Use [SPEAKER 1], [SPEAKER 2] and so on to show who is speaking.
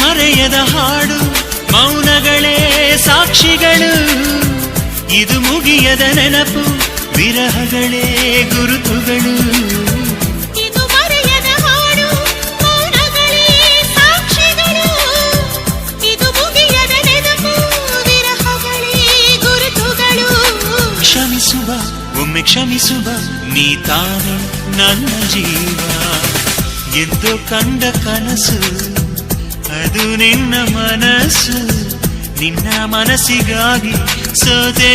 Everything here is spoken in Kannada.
[SPEAKER 1] ಮರೆಯದ ಹಾಡು ಮೌನಗಳೇ ಸಾಕ್ಷಿಗಳು ಇದು ಮುಗಿಯದ ನೆನಪು ವಿರಹಗಳೇ ಗುರುತುಗಳು
[SPEAKER 2] ಇದು ಮರೆಯದ ಹಾಡು ಮೌನಗಳೇ ಸಾಕ್ಷಿಗಳು ಇದು ಮುಗಿಯದ ನೆನಪು ವಿರಹಗಳೇ ಗುರುತುಗಳು
[SPEAKER 1] ಕ್ಷಮಿಸುವ ಒಮ್ಮೆ ಕ್ಷಮಿಸುವ ನೀ ತಾನೆ ನನ್ನ ಜೀವ ಎಂದು ಕಂಡ ಕನಸು ಅದು ನಿನ್ನ ಮನಸ್ಸು ನಿನ್ನ ಮನಸ್ಸಿಗಾಗಿ ಸೋತೆ